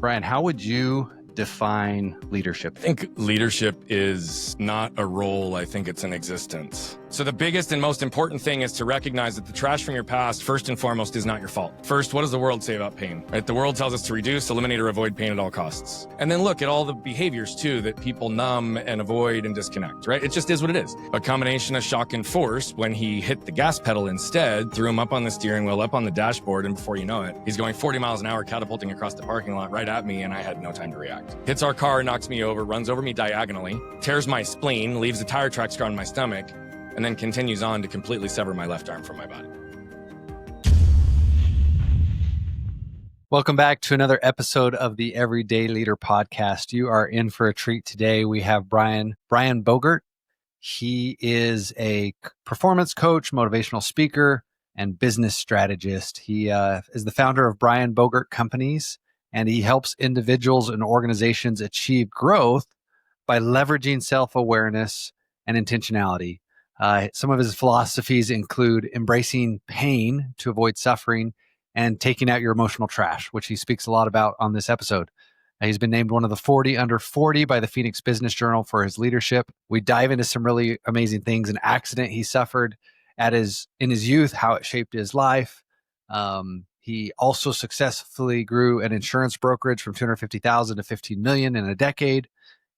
Brian, how would you define leadership? I think leadership is not a role. I think it's an existence. So the biggest and most important thing is to recognize that the trash from your past, first and foremost, is not your fault. First, what does the world say about pain? Right? The world tells us to reduce, eliminate, or avoid pain at all costs. And then look at all the behaviors too that people numb and avoid and disconnect, right? It just is what it is. A combination of shock and force. When he hit the gas pedal instead, threw him up on the steering wheel, up on the dashboard, and before you know it, he's going 40 miles an hour, catapulting across the parking lot right at me, and I had no time to react. Hits our car, knocks me over, runs over me diagonally, tears my spleen, leaves a tire track scar on my stomach, and then continues on to completely sever my left arm from my body. Welcome back to another episode of the Everyday Leader podcast. You are in for a treat today. We have Brian Bogert. He is a performance coach, motivational speaker, and business strategist. He is the founder of Brian Bogert Companies, and he helps individuals and organizations achieve growth by leveraging self-awareness and intentionality. Some of his philosophies include embracing pain to avoid suffering and taking out your emotional trash, which he speaks a lot about on this episode. He's been named one of the 40 under 40 by the Phoenix Business Journal for his leadership. We dive into some really amazing things, an accident he suffered in his youth, how it shaped his life. He also successfully grew an insurance brokerage from $250,000 to $15 million in a decade.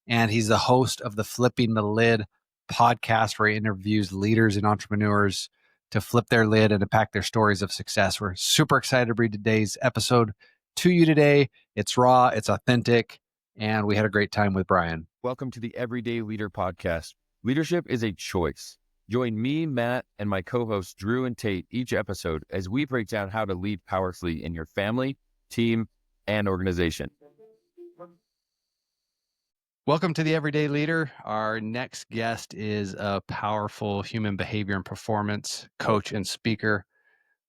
And he's the host of the Flipping the Lid podcast, where he interviews leaders and entrepreneurs to flip their lid and impact their stories of success. We're super excited to bring today's episode to you today. It's raw, it's authentic, and we had a great time with Brian. Welcome to the Everyday Leader podcast. Leadership is a choice. Join me, Matt, and my co-hosts Drew and Tate each episode as we break down how to lead powerfully in your family, team, and organization. Welcome to the Everyday Leader. Our next guest is a powerful human behavior and performance coach and speaker.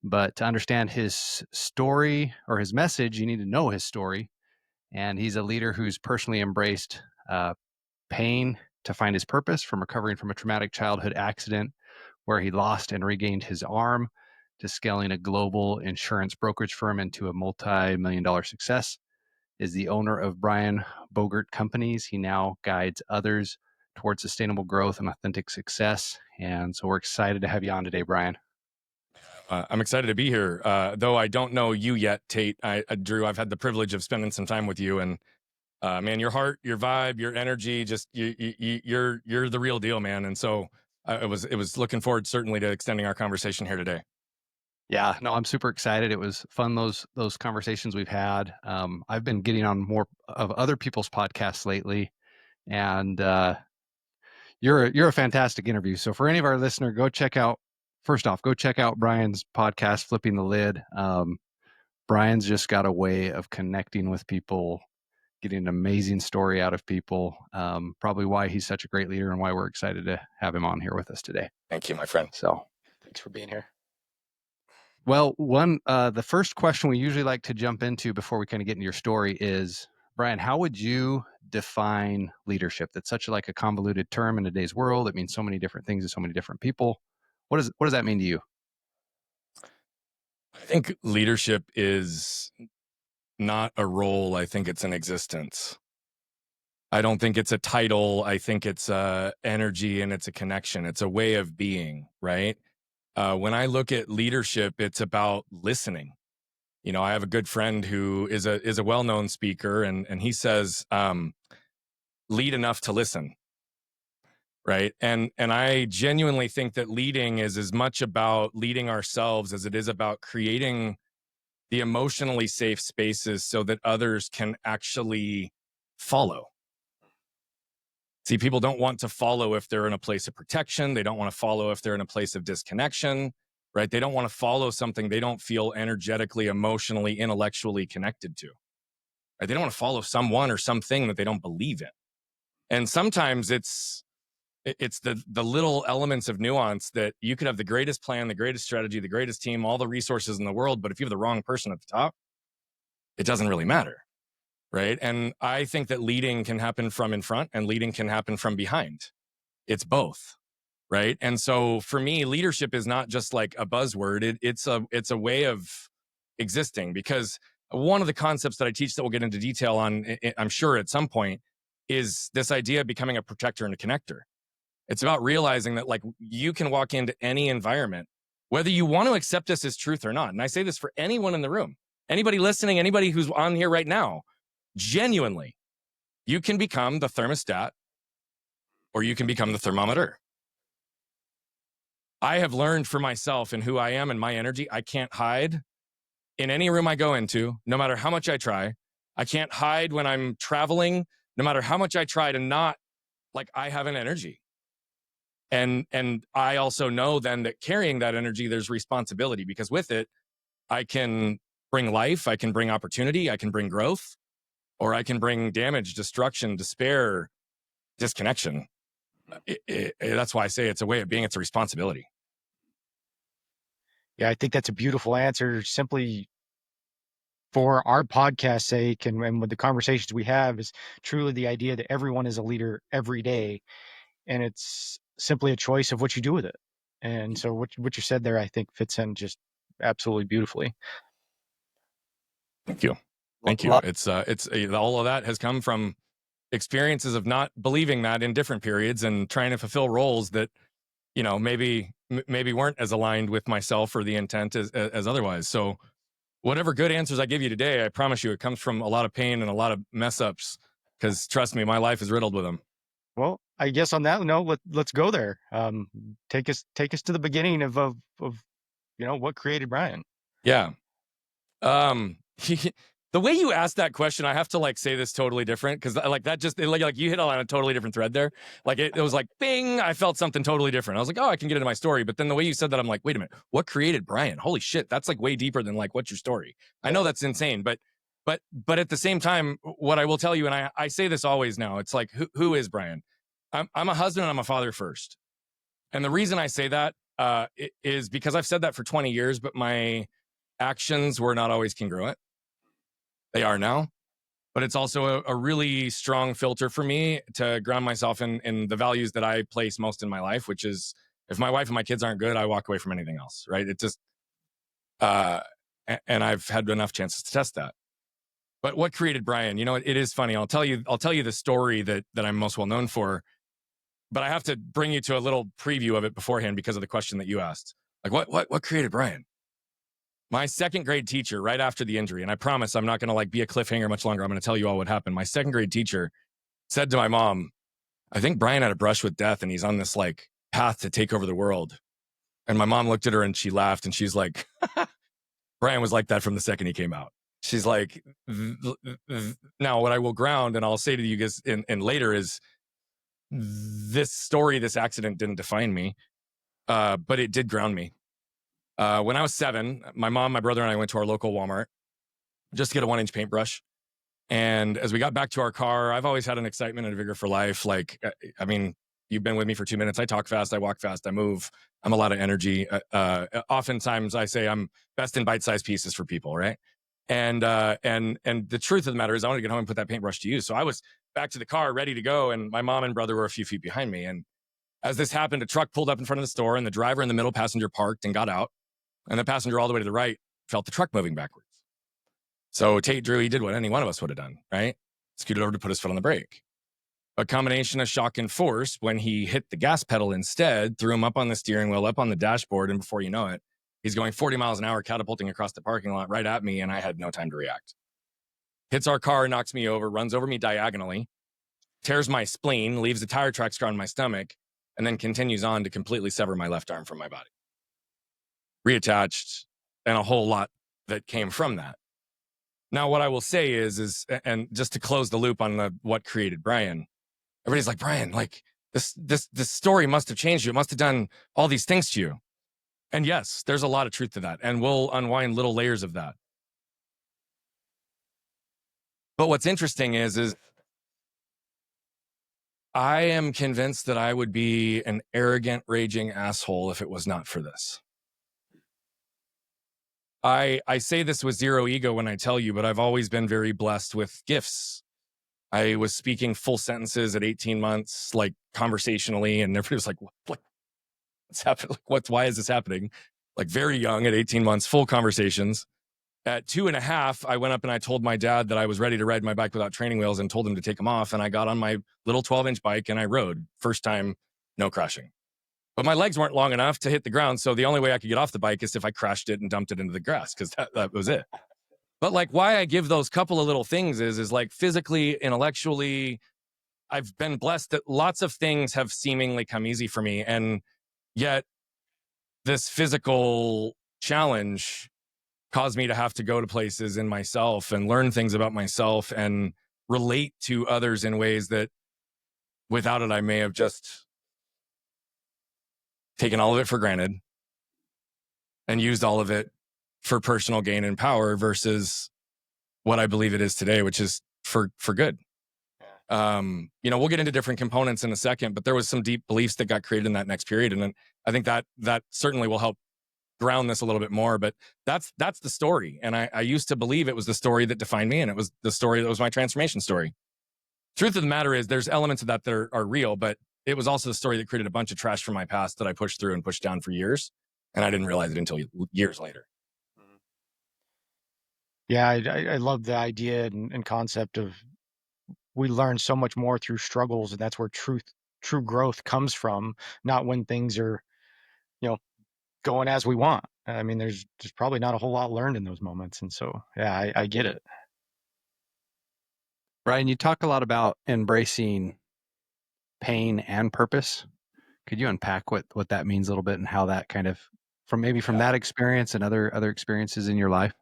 But to understand his story or his message, you need to know his story. And he's a leader who's personally embraced pain to find his purpose, from recovering from a traumatic childhood accident where he lost and regained his arm, to scaling a global insurance brokerage firm into a multi-million-dollar success. Is the owner of Brian Bogert Companies. He now guides others towards sustainable growth and authentic success. And so we're excited to have you on today, Brian. I'm excited to be here. Though I don't know you yet, Tate. Drew, I've had the privilege of spending some time with you, and man, your heart, your vibe, your energy, just you're the real deal, man. And so it was looking forward certainly to extending our conversation here today. Yeah, no, I'm super excited. It was fun, those conversations we've had. I've been getting on more of other people's podcasts lately, and you're a fantastic interview. So for any of our listeners, go check out Brian's podcast, Flipping the Lid. Brian's just got a way of connecting with people, getting an amazing story out of people. Probably why he's such a great leader and why we're excited to have him on here with us today. Thank you, my friend. So Thanks for being here. Well, the first question we usually like to jump into before we kind of get into your story is, Brian, how would you define leadership? That's such a convoluted term in today's world. It means so many different things to so many different people. What does that mean to you? I think leadership is not a role. I think it's an existence. I don't think it's a title. I think it's energy, and it's a connection. It's a way of being, right? When I look at leadership, it's about listening. You know, I have a good friend who is a well-known speaker, and he says, lead enough to listen, right? And I genuinely think that leading is as much about leading ourselves as it is about creating the emotionally safe spaces so that others can actually follow. See, people don't want to follow if they're in a place of protection. They don't want to follow if they're in a place of disconnection, right? They don't want to follow something they don't feel energetically, emotionally, intellectually connected to. Right? They don't want to follow someone or something that they don't believe in. And sometimes it's the little elements of nuance that you could have the greatest plan, the greatest strategy, the greatest team, all the resources in the world, but if you have the wrong person at the top, it doesn't really matter. Right. And I think that leading can happen from in front and leading can happen from behind. It's both. Right. And so for me, leadership is not just like a buzzword. It's a way of existing, because one of the concepts that I teach that we'll get into detail on, I'm sure at some point, is this idea of becoming a protector and a connector. It's about realizing that like you can walk into any environment, whether you want to accept this as truth or not. And I say this for anyone in the room, anybody listening, anybody who's on here right now, genuinely, you can become the thermostat or you can become the thermometer. I have learned for myself and who I am and my energy, I can't hide in any room I go into, no matter how much I try. I can't hide when I'm traveling, no matter how much I try to not, like, I have an energy. And I also know then that carrying that energy, there's responsibility, because with it, I can bring life, I can bring opportunity, I can bring growth, or I can bring damage, destruction, despair, disconnection. That's why I say it's a way of being, it's a responsibility. Yeah, I think that's a beautiful answer. Simply for our podcast's sake and with the conversations we have, is truly the idea that everyone is a leader every day. And it's simply a choice of what you do with it. And so what you said there, I think, fits in just absolutely beautifully. Thank you. Thank you. It's all of that has come from experiences of not believing that in different periods and trying to fulfill roles that, you know, maybe weren't as aligned with myself or the intent as otherwise. So whatever good answers I give you today, I promise you it comes from a lot of pain and a lot of mess ups, because trust me, my life is riddled with them. Well, I guess on that note, let's go there. Take us to the beginning of you know, what created Brian. Yeah. The way you asked that question, I have to like say this totally different, because like that just like you hit on a totally different thread there. Like it was like bing, I felt something totally different. I was like, oh, I can get into my story. But then the way you said that, I'm like, wait a minute, what created Brian? Holy shit, that's like way deeper than like what's your story. I know that's insane, but at the same time, what I will tell you, and I say this always now, it's like who is Brian? I'm a husband and I'm a father first. And the reason I say that is because I've said that for 20 years, but my actions were not always congruent. They are now, but it's also a really strong filter for me to ground myself in the values that I place most in my life, which is, if my wife and my kids aren't good, I walk away from anything else, right? It just, and I've had enough chances to test that. But what created Brian? You know, it is funny. I'll tell you the story that I'm most well known for, but I have to bring you to a little preview of it beforehand because of the question that you asked. Like, what created Brian? My second grade teacher, right after the injury, and I promise I'm not going to like be a cliffhanger much longer. I'm going to tell you all what happened. My second grade teacher said to my mom, I think Brian had a brush with death and he's on this like path to take over the world. And my mom looked at her and she laughed and she's like, Brian was like that from the second he came out. She's like, now what I will ground and I'll say to you guys in later is, this story, this accident didn't define me, but it did ground me. When I was 7, my mom, my brother, and I went to our local Walmart just to get a 1-inch paintbrush. And as we got back to our car, I've always had an excitement and a vigor for life. Like, I mean, you've been with me for 2 minutes. I talk fast, I walk fast, I move. I'm a lot of energy. Oftentimes I say I'm best in bite-sized pieces for people, right? And the truth of the matter is I wanted to get home and put that paintbrush to use. So I was back to the car, ready to go. And my mom and brother were a few feet behind me. And as this happened, a truck pulled up in front of the store and the driver in the middle passenger parked and got out. And the passenger all the way to the right felt the truck moving backwards. So Tate Drew, he did what any one of us would have done, right? Scooted over to put his foot on the brake. A combination of shock and force, when he hit the gas pedal instead, threw him up on the steering wheel, up on the dashboard, and before you know it, he's going 40 miles an hour, catapulting across the parking lot right at me, and I had no time to react. Hits our car, knocks me over, runs over me diagonally, tears my spleen, leaves the tire tracks on my stomach, and then continues on to completely sever my left arm from my body. Reattached, and a whole lot that came from that. Now, what I will say is, and just to close the loop on what created Brian, everybody's like, Brian, like this story must have changed you. It must have done all these things to you. And yes, there's a lot of truth to that, and we'll unwind little layers of that. But what's interesting is I am convinced that I would be an arrogant, raging asshole if it was not for this. I say this with zero ego when I tell you, but I've always been very blessed with gifts. I was speaking full sentences at 18 months, like conversationally, and everybody was like, what's happening? Why is this happening? Like very young at 18 months, full conversations. At 2.5, I went up and I told my dad that I was ready to ride my bike without training wheels and told him to take them off. And I got on my little 12-inch bike and I rode. First time, no crashing. But my legs weren't long enough to hit the ground. So the only way I could get off the bike is if I crashed it and dumped it into the grass, because that was it. But like why I give those couple of little things is like physically, intellectually, I've been blessed that lots of things have seemingly come easy for me. And yet this physical challenge caused me to have to go to places in myself and learn things about myself and relate to others in ways that without it, I may have just taken all of it for granted and used all of it for personal gain and power versus what I believe it is today, which is for good. We'll get into different components in a second, but there was some deep beliefs that got created in that next period. And then I think that certainly will help ground this a little bit more, but that's the story. And I used to believe it was the story that defined me, and it was the story that was my transformation story. Truth of the matter is there's elements of that are real, but it was also the story that created a bunch of trash from my past that I pushed through and pushed down for years. And I didn't realize it until years later. Yeah, I love the idea and concept of we learn so much more through struggles, and that's where true growth comes from, not when things are, going as we want. I mean, there's probably not a whole lot learned in those moments. And so, yeah, I get it. Brian, you talk a lot about embracing pain and purpose. Could you unpack what that means a little bit and how that kind of from that experience and other experiences in your life?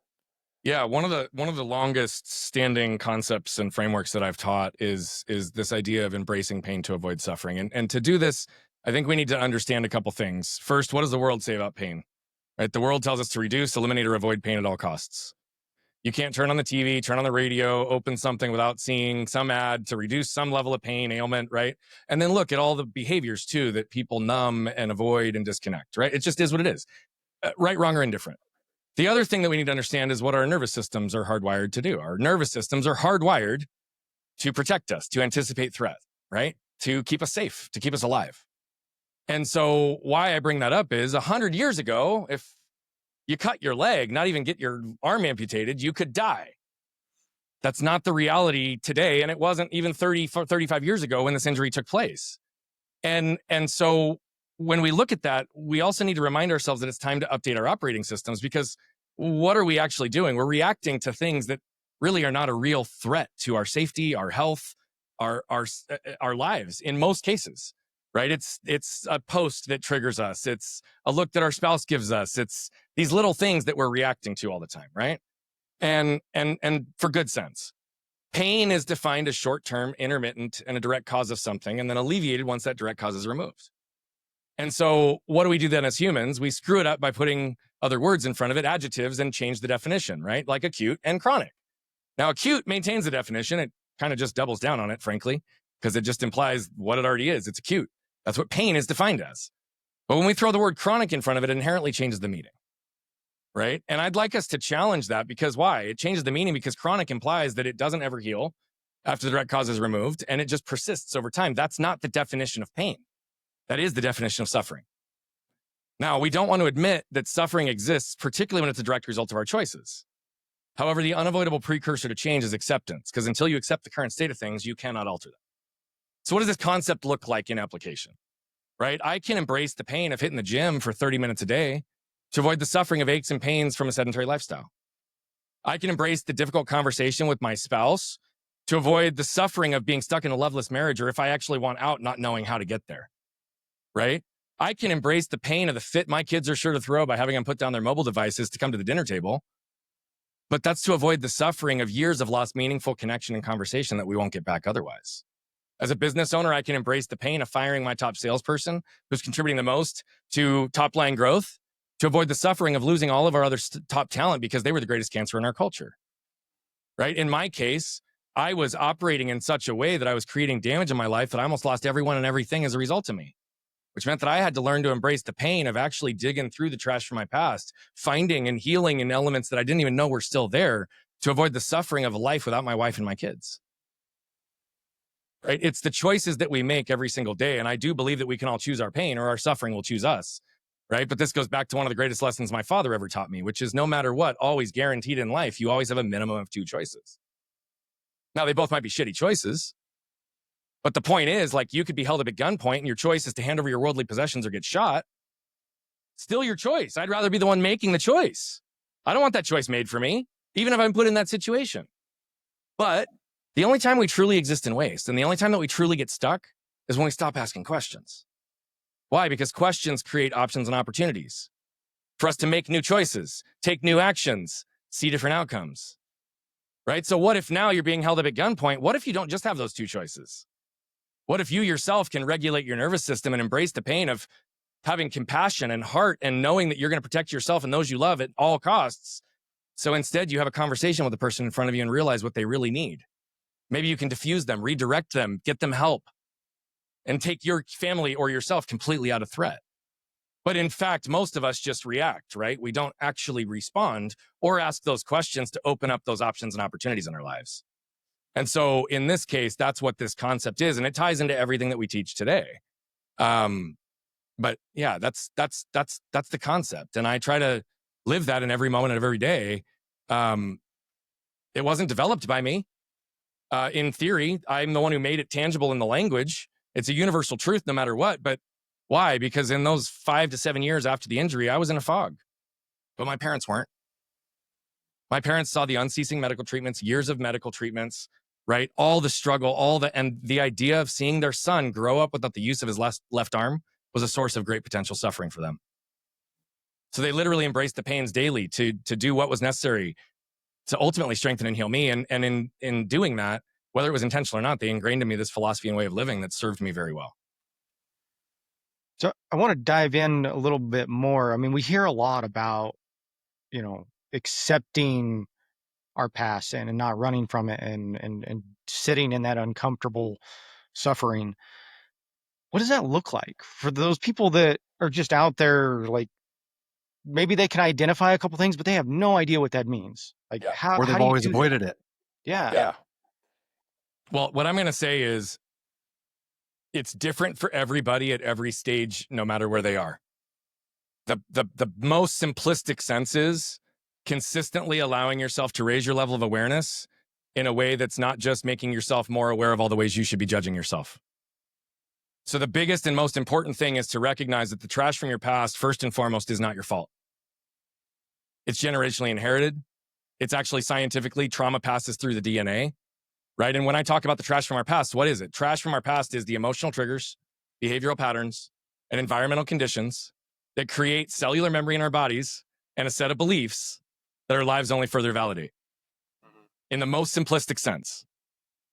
Yeah, one of the longest standing concepts and frameworks that I've taught is this idea of embracing pain to avoid suffering. And to do this, I think we need to understand a couple things. First, what does the world say about pain? Right? The world tells us to reduce, eliminate, or avoid pain at all costs. You can't turn on the TV, turn on the radio, open something without seeing some ad to reduce some level of pain, ailment, right? And then look at all the behaviors too that people numb and avoid and disconnect, right? It just is what it is. Right, wrong, or indifferent. The other thing that we need to understand is what our nervous systems are hardwired to do. Our nervous systems are hardwired to protect us, to anticipate threat, right? To keep us safe, to keep us alive. And so why I bring that up is 100 years ago, if you cut your leg, not even get your arm amputated, you could die. That's not the reality today. And it wasn't even 35 years ago when this injury took place. And so when we look at that, we also need to remind ourselves that it's time to update our operating systems, because what are we actually doing? We're reacting to things that really are not a real threat to our safety, our health, our lives in most cases, right? It's a post that triggers us. It's a look that our spouse gives us. It's these little things that we're reacting to all the time, right? And for good sense. Pain is defined as short-term, intermittent, and a direct cause of something, and then alleviated once that direct cause is removed. And so what do we do then as humans? We screw it up by putting other words in front of it, adjectives, and change the definition, right? Like acute and chronic. Now, acute maintains the definition. It kind of just doubles down on it, frankly, because it just implies what it already is. It's acute. That's what pain is defined as. But when we throw the word chronic in front of it, it inherently changes the meaning, right? And I'd like us to challenge that, because why? It changes the meaning because chronic implies that it doesn't ever heal after the direct cause is removed, and it just persists over time. That's not the definition of pain. That is the definition of suffering. Now, we don't want to admit that suffering exists, particularly when it's a direct result of our choices. However, the unavoidable precursor to change is acceptance, because until you accept the current state of things, you cannot alter them. So what does this concept look like in application, right? I can embrace the pain of hitting the gym for 30 minutes a day to avoid the suffering of aches and pains from a sedentary lifestyle. I can embrace the difficult conversation with my spouse to avoid the suffering of being stuck in a loveless marriage, or if I actually want out, not knowing how to get there. Right? I can embrace the pain of the fit my kids are sure to throw by having them put down their mobile devices to come to the dinner table. But that's to avoid the suffering of years of lost meaningful connection and conversation that we won't get back otherwise. As a business owner, I can embrace the pain of firing my top salesperson who's contributing the most to top line growth to avoid the suffering of losing all of our other top talent because they were the greatest cancer in our culture. Right? In my case, I was operating in such a way that I was creating damage in my life that I almost lost everyone and everything as a result of me, which meant that I had to learn to embrace the pain of actually digging through the trash from my past, finding and healing in elements that I didn't even know were still there to avoid the suffering of a life without my wife and my kids. Right? It's the choices that we make every single day. And I do believe that we can all choose our pain, or our suffering will choose us. right? But this goes back to one of the greatest lessons my father ever taught me, which is no matter what, always guaranteed in life, you always have a minimum of 2 choices. Now, they both might be shitty choices, but the point is, like, you could be held up at gunpoint and your choice is to hand over your worldly possessions or get shot. Still your choice. I'd rather be the one making the choice. I don't want that choice made for me, even if I'm put in that situation. But the only time we truly exist in waste and the only time that we truly get stuck is when we stop asking questions. Why? Because questions create options and opportunities for us to make new choices, take new actions, see different outcomes, right? So what if now you're being held up at gunpoint? What if you don't just have those 2 choices? What if you yourself can regulate your nervous system and embrace the pain of having compassion and heart and knowing that you're going to protect yourself and those you love at all costs? So instead, you have a conversation with the person in front of you and realize what they really need. Maybe you can diffuse them, redirect them, get them help, and take your family or yourself completely out of threat. But in fact, most of us just react, right? We don't actually respond or ask those questions to open up those options and opportunities in our lives. And so in this case, that's what this concept is. And it ties into everything that we teach today. But yeah, that's the concept. And I try to live that in every moment of every day. It wasn't developed by me. In theory, I'm the one who made it tangible in the language. It's a universal truth no matter what. But why? Because in those 5 to 7 years after the injury, I was in a fog. But my parents weren't. My parents saw the unceasing medical treatments, years of medical treatments, right? All the struggle, and the idea of seeing their son grow up without the use of his left arm was a source of great potential suffering for them. So they literally embraced the pains daily to do what was necessary to ultimately strengthen and heal me. And in doing that, whether it was intentional or not, they ingrained in me this philosophy and way of living that served me very well. So I want to dive in a little bit more. I mean, we hear a lot about, accepting our past and not running from it and sitting in that uncomfortable suffering. What does that look like for those people that are just out there? Like, maybe they can identify a couple things, but they have no idea what that means. Like, Yeah. Or they've do you always do that? avoided it. Yeah. Well, what I'm going to say is it's different for everybody at every stage, no matter where they are. The most simplistic sense is consistently allowing yourself to raise your level of awareness in a way that's not just making yourself more aware of all the ways you should be judging yourself. So the biggest and most important thing is to recognize that the trash from your past, first and foremost, is not your fault. It's generationally inherited. It's actually scientifically, trauma passes through the DNA, right? And when I talk about the trash from our past, what is it? Trash from our past is the emotional triggers, behavioral patterns, and environmental conditions that create cellular memory in our bodies and a set of beliefs that our lives only further validate in the most simplistic sense.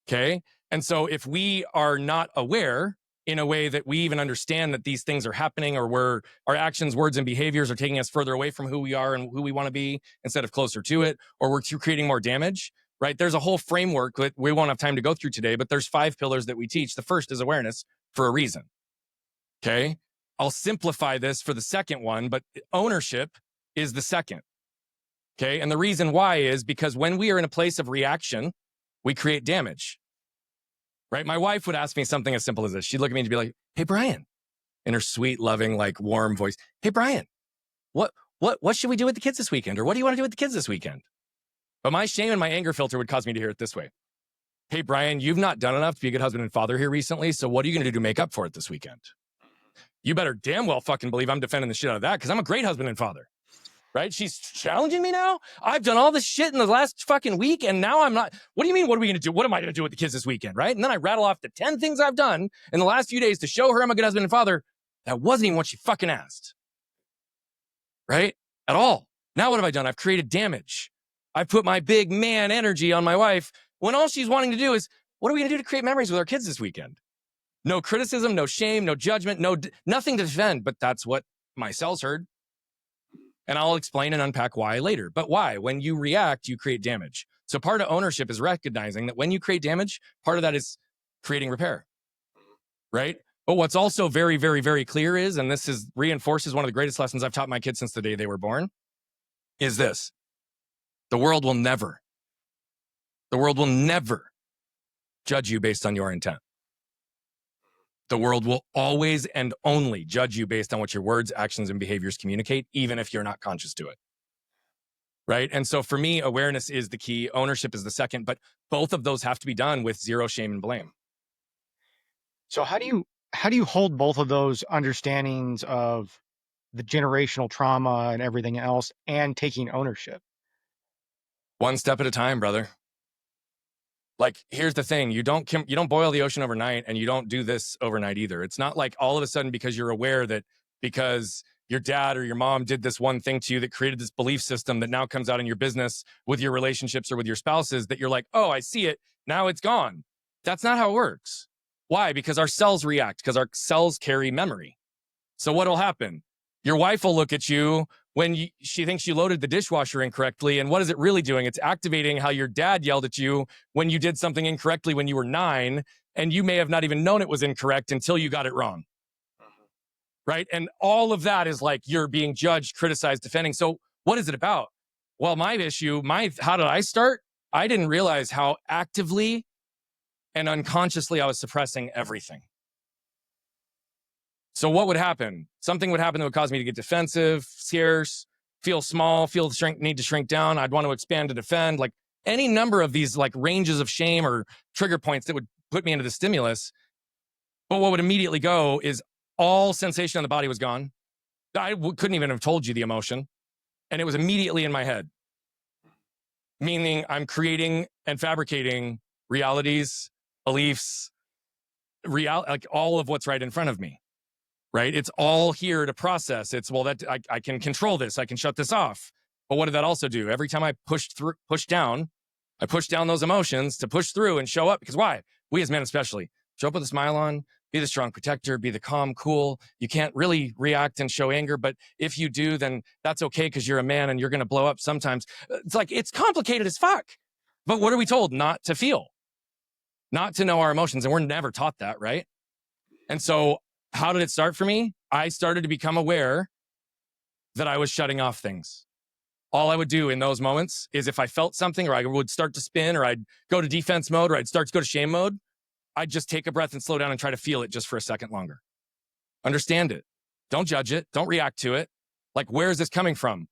Okay. And so if we are not aware in a way that we even understand that these things are happening, or our actions, words, and behaviors are taking us further away from who we are and who we want to be instead of closer to it, or we're creating more damage, right? There's a whole framework that we won't have time to go through today, but there's 5 pillars that we teach. The first is awareness for a reason. Okay. I'll simplify this for the second one, but ownership is the second. Okay. And the reason why is because when we are in a place of reaction, we create damage. Right? My wife would ask me something as simple as this. She'd look at me and be like, "Hey, Brian," in her sweet, loving, like warm voice. "Hey, Brian, what should we do with the kids this weekend? Or what do you want to do with the kids this weekend?" But my shame and my anger filter would cause me to hear it this way. "Hey, Brian, you've not done enough to be a good husband and father here recently. So what are you going to do to make up for it this weekend?" You better damn well fucking believe I'm defending the shit out of that, because I'm a great husband and father. Right? She's challenging me now. I've done all this shit in the last fucking week, and now I'm not. What do you mean? What are we going to do? What am I going to do with the kids this weekend? Right? And then I rattle off the 10 things I've done in the last few days to show her I'm a good husband and father. That wasn't even what she fucking asked. Right? At all. Now what have I done? I've created damage. I've put my big man energy on my wife when all she's wanting to do is, what are we going to do to create memories with our kids this weekend? No criticism, no shame, no judgment, nothing to defend. But that's what my cells heard. And I'll explain and unpack why later. But why? When you react, you create damage. So part of ownership is recognizing that when you create damage, part of that is creating repair, right? But what's also very, very, very clear is, and this reinforces one of the greatest lessons I've taught my kids since the day they were born, is this: the world will never judge you based on your intent. The world will always and only judge you based on what your words, actions, and behaviors communicate, even if you're not conscious to it. Right? And so for me, awareness is the key. Ownership is the second, but both of those have to be done with zero shame and blame. So how do you hold both of those understandings of the generational trauma and everything else and taking ownership? One step at a time, brother. Like, here's the thing. You don't boil the ocean overnight, and you don't do this overnight either. It's not like all of a sudden, because you're aware that because your dad or your mom did this one thing to you that created this belief system that now comes out in your business with your relationships or with your spouses, that you're like, oh, I see it. Now it's gone. That's not how it works. Why? Because our cells react, because our cells carry memory. So what'll happen? Your wife will look at you when she thinks you loaded the dishwasher incorrectly. And what is it really doing? It's activating how your dad yelled at you when you did something incorrectly when you were 9, and you may have not even known it was incorrect until you got it wrong. Right? And all of that is like you're being judged, criticized, defending. So what is it about? Well, my issue, how did I start? I didn't realize how actively and unconsciously I was suppressing everything. So what would happen? Something would happen that would cause me to get defensive, scarce, feel small, need to shrink down. I'd want to expand to defend, like any number of these like ranges of shame or trigger points that would put me into the stimulus. But what would immediately go is all sensation in the body was gone. I couldn't even have told you the emotion. And it was immediately in my head. Meaning I'm creating and fabricating realities, beliefs, like all of what's right in front of me. Right? It's all here to process. It's, well, that I can control this. I can shut this off. But what did that also do? Every time I push down those emotions to push through and show up. Because why? We as men especially, show up with a smile on, be the strong protector, be the calm, cool. You can't really react and show anger, but if you do, then that's okay because you're a man and you're going to blow up sometimes. It's like, it's complicated as fuck. But what are we told? Not to feel, not to know our emotions. And we're never taught that, right? And so how did it start for me? I started to become aware that I was shutting off things. All I would do in those moments is if I felt something or I would start to spin or I'd go to defense mode or I'd start to go to shame mode, I'd just take a breath and slow down and try to feel it just for a second longer. Understand it. Don't judge it. Don't react to it. Like, where is this coming from?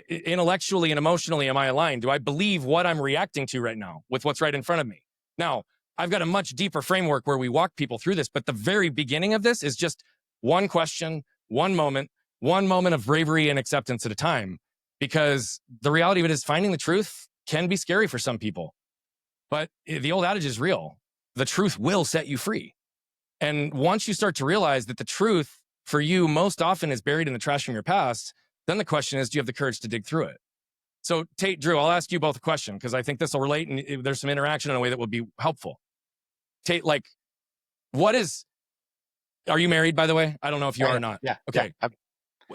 Intellectually and emotionally, am I aligned? Do I believe what I'm reacting to right now with what's right in front of me? Now, I've got a much deeper framework where we walk people through this, but the very beginning of this is just one question, one moment of bravery and acceptance at a time. Because the reality of it is finding the truth can be scary for some people. But the old adage is real. The truth will set you free. And once you start to realize that the truth for you most often is buried in the trash from your past, then the question is, do you have the courage to dig through it? So Tate, Drew, I'll ask you both a question because I think this will relate and there's some interaction in a way that will be helpful. Tate, like, are you married, by the way? I don't know if you are or not. Yeah. Okay. Yeah.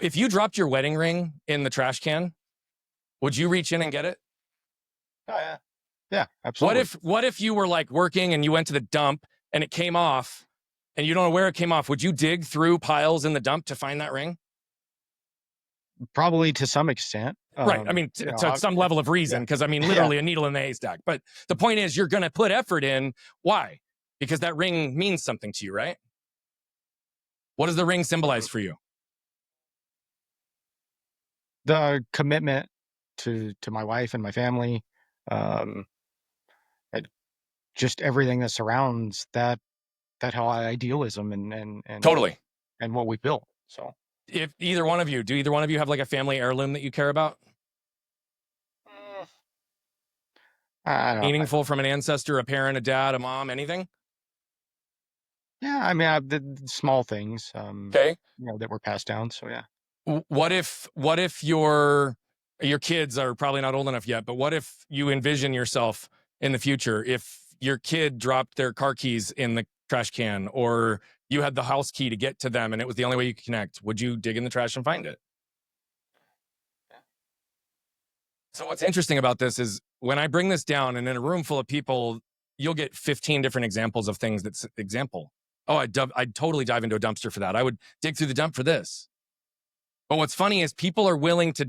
If you dropped your wedding ring in the trash can, would you reach in and get it? Oh, yeah. Yeah, absolutely. What if you were like working and you went to the dump and it came off and you don't know where it came off? Would you dig through piles in the dump to find that ring? Probably to some extent. Right. I mean, to some level of reason, because I mean, literally a needle in the haystack. But the point is, you're going to put effort in. Why? Because that ring means something to you, right? What does the ring symbolize for you? The commitment to my wife and my family, just everything that surrounds that whole idealism and Totally. And what we built. So if do either one of you have like a family heirloom that you care about? I don't Meaningful from an ancestor, a parent, a dad, a mom, anything? Yeah, I mean, the small things, Okay. that were passed down. So yeah. What if your kids are probably not old enough yet, but what if you envision yourself in the future? If your kid dropped their car keys in the trash can, or you had the house key to get to them and it was the only way you could connect, would you dig in the trash and find it? So what's interesting about this is when I bring this down and in a room full of people, you'll get 15 different examples of things that's example. Oh, I'd totally dive into a dumpster for that. I would dig through the dump for this. But what's funny is people are willing to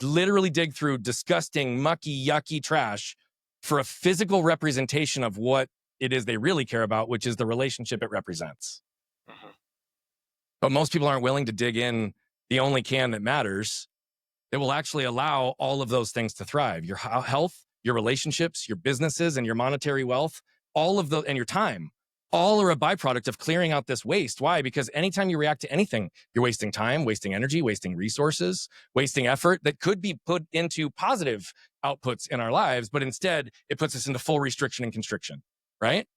literally dig through disgusting, mucky, yucky trash for a physical representation of what it is they really care about, which is the relationship it represents. But most people aren't willing to dig in the only can that matters. That will actually allow all of those things to thrive. Your health, your relationships, your businesses, and your monetary wealth, all of those, and your time, all are a byproduct of clearing out this waste. Why? Because anytime you react to anything, you're wasting time, wasting energy, wasting resources, wasting effort that could be put into positive outputs in our lives, but instead it puts us into full restriction and constriction, right?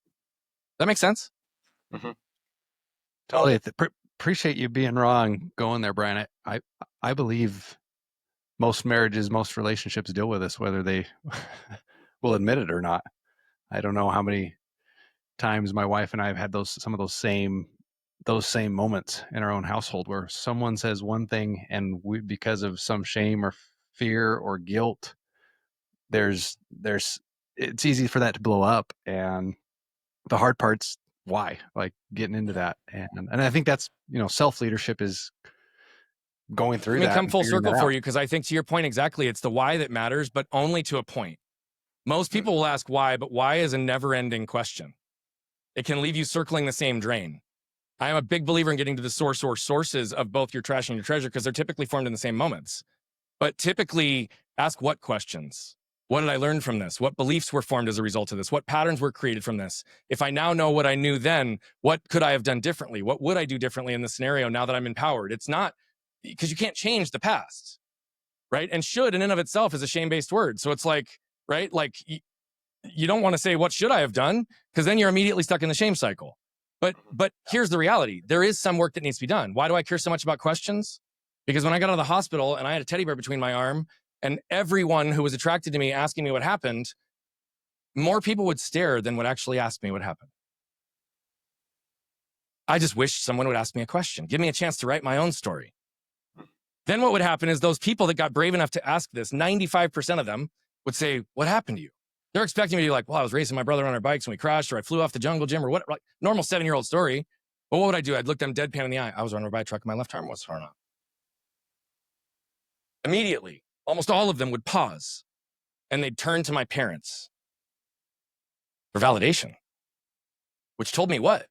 That makes sense? Totally. Appreciate you being wrong going there, Brian. I believe most marriages, most relationships deal with this, whether they will admit it or not. I don't know how many times my wife and I have had some of those same moments in our own household where someone says one thing and we, because of some shame or fear or guilt, it's easy for that to blow up. And the hard part's why, like getting into that. And I think that's, self-leadership is going through that. Let me come full circle for you, because I think to your point exactly, it's the why that matters, but only to a point. Most people will ask why, but why is a never-ending question. It can leave you circling the same drain. I am a big believer in getting to the sources of both your trash and your treasure, because they're typically formed in the same moments. But typically ask what questions. What did I learn from this? What beliefs were formed as a result of this? What patterns were created from this? If I now know what I knew then, what could I have done differently? What would I do differently in this scenario now that I'm empowered? It's not, because you can't change the past, right? And should in and of itself is a shame-based word. So it's like, right? Like you don't want to say, what should I have done? Because then you're immediately stuck in the shame cycle. But here's the reality. There is some work that needs to be done. Why do I care so much about questions? Because when I got out of the hospital and I had a teddy bear between my arm and everyone who was attracted to me asking me what happened, more people would stare than would actually ask me what happened. I just wish someone would ask me a question, give me a chance to write my own story. Then what would happen is those people that got brave enough to ask this, 95% of them would say, what happened to you? They're expecting me to be like, well, I was racing my brother on our bikes and we crashed, or I flew off the jungle gym, or what, like normal 7-year-old story. But what would I do? I'd look them deadpan in the eye. I was running by a truck and my left arm was torn off. Immediately, almost all of them would pause and they'd turn to my parents for validation, which told me what?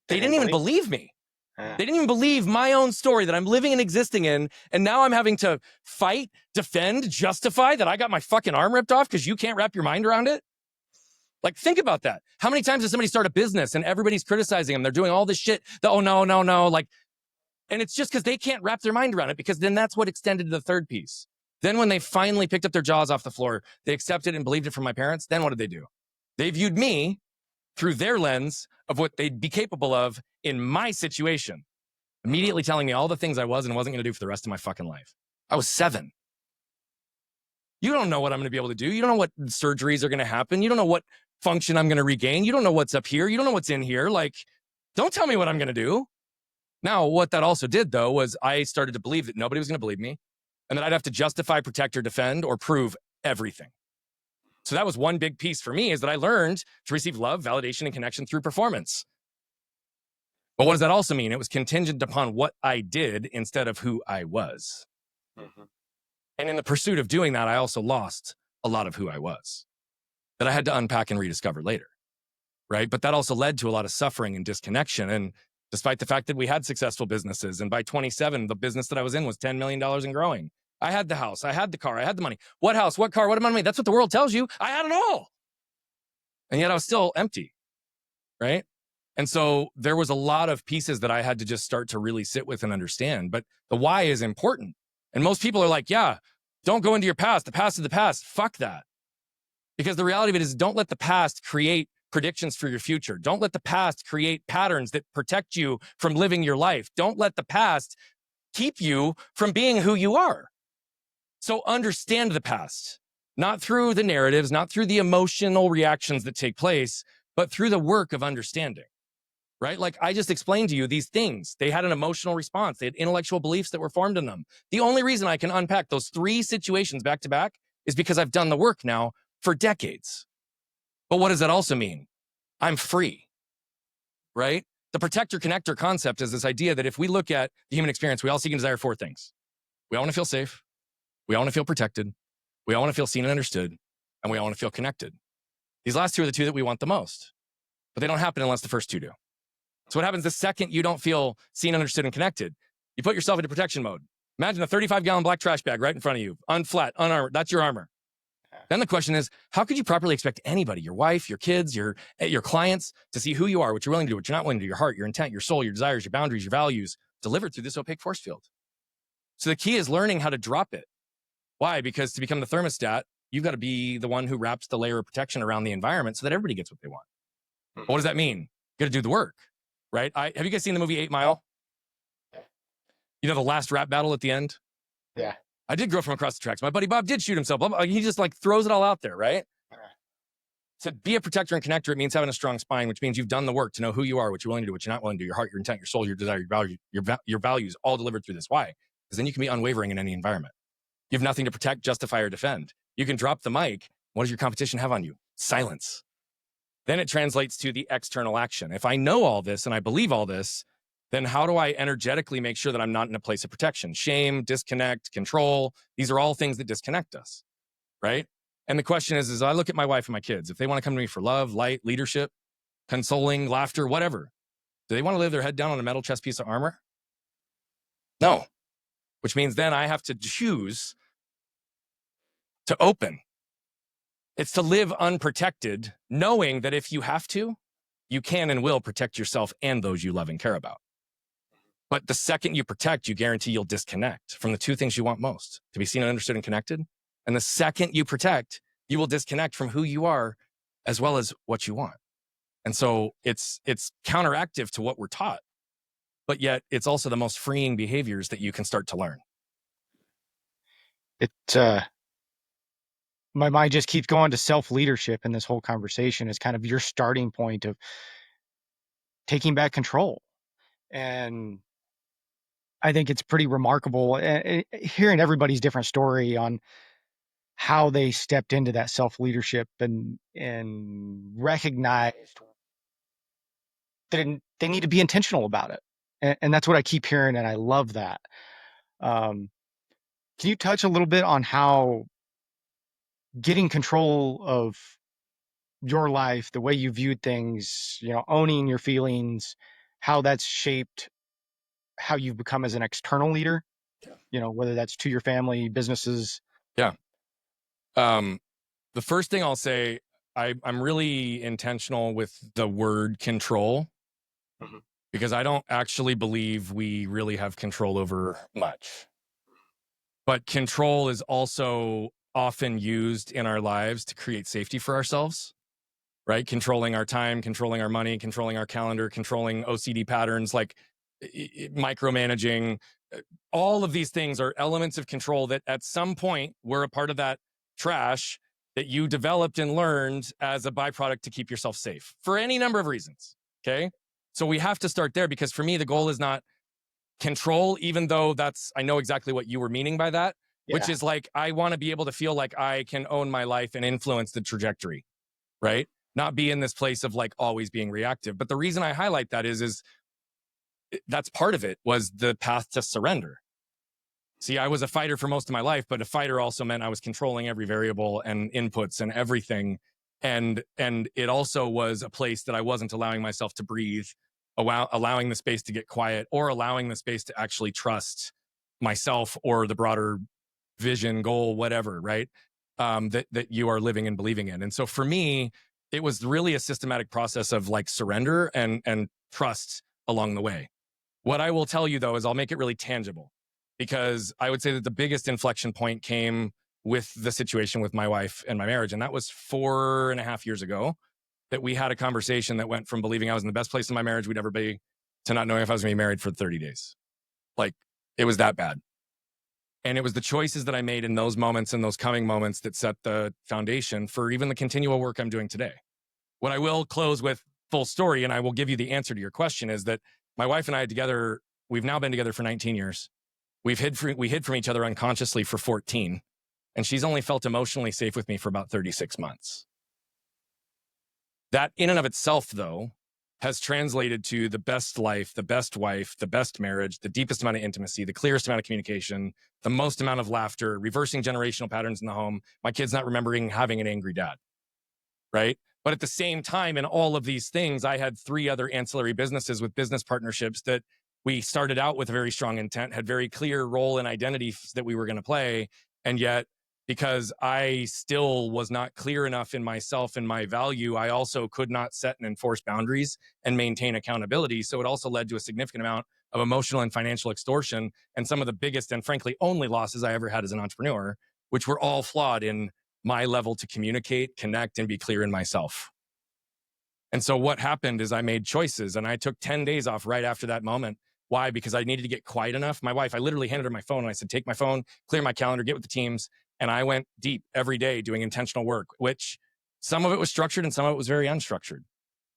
They didn't even believe me. They didn't even believe my own story that I'm living and existing in. And now I'm having to fight, defend, justify that I got my fucking arm ripped off because you can't wrap your mind around it. Like, think about that. How many times does somebody start a business and everybody's criticizing them? They're doing all this shit. Oh, no. Like, and it's just because they can't wrap their mind around it, because then that's what extended to the third piece. Then when they finally picked up their jaws off the floor, they accepted and believed it from my parents. Then what did they do? They viewed me through their lens of what they'd be capable of in my situation, immediately telling me all the things I was and wasn't going to do for the rest of my fucking life. I was 7. You don't know what I'm going to be able to do. You don't know what surgeries are going to happen. You don't know what function I'm going to regain. You don't know what's up here. You don't know what's in here. Like, don't tell me what I'm going to do. Now, what that also did, though, was I started to believe that nobody was going to believe me and that I'd have to justify, protect, or defend, or prove everything. So that was one big piece for me, is that I learned to receive love, validation, and connection through performance. But what does that also mean? It was contingent upon what I did instead of who I was. Mm-hmm. And in the pursuit of doing that, I also lost a lot of who I was that I had to unpack and rediscover later, right? But that also led to a lot of suffering and disconnection. And despite the fact that we had successful businesses, and by 27, the business that I was in was $10 million and growing. I had the house, I had the car, I had the money. What house, what car, what money? That's what the world tells you. I had it all. And yet I was still empty, right? And so there was a lot of pieces that I had to just start to really sit with and understand. But the why is important. And most people are like, yeah, don't go into your past. The past is the past. Fuck that. Because the reality of it is, don't let the past create predictions for your future. Don't let the past create patterns that protect you from living your life. Don't let the past keep you from being who you are. So understand the past, not through the narratives, not through the emotional reactions that take place, but through the work of understanding, right? Like I just explained to you these things. They had an emotional response. They had intellectual beliefs that were formed in them. The only reason I can unpack those 3 situations back to back is because I've done the work now for decades. But what does that also mean? I'm free, right? The protector connector concept is this idea that if we look at the human experience, we all seek and desire 4 things. We all want to feel safe. We all want to feel protected. We all want to feel seen and understood. And we all want to feel connected. These last two are the two that we want the most, but they don't happen unless the first two do. So what happens the second you don't feel seen, understood, and connected? You put yourself into protection mode. Imagine a 35-gallon black trash bag right in front of you, unflat, unarmored. That's your armor. Then the question is, how could you properly expect anybody, your wife, your kids, your clients, to see who you are, what you're willing to do, what you're not willing to do, your heart, your intent, your soul, your desires, your boundaries, your values, delivered through this opaque force field? So the key is learning how to drop it. Why? Because to become the thermostat, you've got to be the one who wraps the layer of protection around the environment so that everybody gets what they want. But what does that mean? You got to do the work, right? Have you guys seen the movie 8 Mile? You know, the last rap battle at the end? Yeah. I did grow from across the tracks. My buddy Bob did shoot himself. He just like throws it all out there, right? To be a protector and connector, it means having a strong spine, which means you've done the work to know who you are, what you're willing to do, what you're not willing to do, your heart, your intent, your soul, your desire, your values, all delivered through this. Why? Because then you can be unwavering in any environment. You have nothing to protect, justify, or defend. You can drop the mic. What does your competition have on you? Silence. Then it translates to the external action. If I know all this and I believe all this, then how do I energetically make sure that I'm not in a place of protection? Shame, disconnect, control. These are all things that disconnect us, right? And the question is I look at my wife and my kids. If they want to come to me for love, light, leadership, consoling, laughter, whatever, do they want to lay their head down on a metal chest piece of armor? No. Which means then I have to choose to open. It's to live unprotected, knowing that if you have to, you can and will protect yourself and those you love and care about. But the second you protect, you guarantee you'll disconnect from the two things you want most, to be seen, understood, and connected. And the second you protect, you will disconnect from who you are as well as what you want. And so it's counteractive to what we're taught, but yet it's also the most freeing behaviors that you can start to learn. My mind just keeps going to self-leadership in this whole conversation as kind of your starting point of taking back control. And I think it's pretty remarkable hearing everybody's different story on how they stepped into that self-leadership and recognized that they need to be intentional about it. And that's what I keep hearing, and I love that. Can you touch a little bit on how getting control of your life, the way you viewed things, owning your feelings, how that's shaped how you've become as an external leader, whether that's to your family, businesses? Yeah. The first thing I'll say, I'm really intentional with the word control, because I don't actually believe we really have control over much. But control is also often used in our lives to create safety for ourselves, right? Controlling our time, controlling our money, controlling our calendar, controlling OCD patterns, like micromanaging. All of these things are elements of control that at some point were a part of that trash that you developed and learned as a byproduct to keep yourself safe for any number of reasons. Okay. So we have to start there, because for me, the goal is not control, even though I know exactly what you were meaning by that, which is like, I want to be able to feel like I can own my life and influence the trajectory, right? Not be in this place of like always being reactive. But the reason I highlight that is that's part of it, was the path to surrender. See, I was a fighter for most of my life, but a fighter also meant I was controlling every variable and inputs and everything. And it also was a place that I wasn't allowing myself to breathe, allowing the space to get quiet, or allowing the space to actually trust myself or the broader vision, goal, whatever, right? That you are living and believing in. And so for me, it was really a systematic process of like surrender and trust along the way. What I will tell you though, is I'll make it really tangible, because I would say that the biggest inflection point came with the situation with my wife and my marriage. And that was 4.5 years ago, that we had a conversation that went from believing I was in the best place in my marriage we'd ever be to not knowing if I was going to be married for 30 days. Like, it was that bad. And it was the choices that I made in those moments and those coming moments that set the foundation for even the continual work I'm doing today. What I will close with, full story, and I will give you the answer to your question, is that my wife and I we've now been together for 19 years. We hid from each other unconsciously for 14. And she's only felt emotionally safe with me for about 36 months. That in and of itself, though, has translated to the best life, the best wife, the best marriage, the deepest amount of intimacy, the clearest amount of communication, the most amount of laughter, reversing generational patterns in the home, my kids not remembering having an angry dad, right? But at the same time, in all of these things, I had 3 other ancillary businesses with business partnerships that we started out with a very strong intent, had very clear role and identity that we were going to play. And yet, because I still was not clear enough in myself and my value, I also could not set and enforce boundaries and maintain accountability. So it also led to a significant amount of emotional and financial extortion and some of the biggest and frankly only losses I ever had as an entrepreneur, which were all flawed in my level to communicate, connect, and be clear in myself. And so what happened is I made choices, and I took 10 days off right after that moment. Why? Because I needed to get quiet enough. My wife, I literally handed her my phone and I said, take my phone, clear my calendar, get with the teams. And I went deep every day doing intentional work, which some of it was structured and some of it was very unstructured.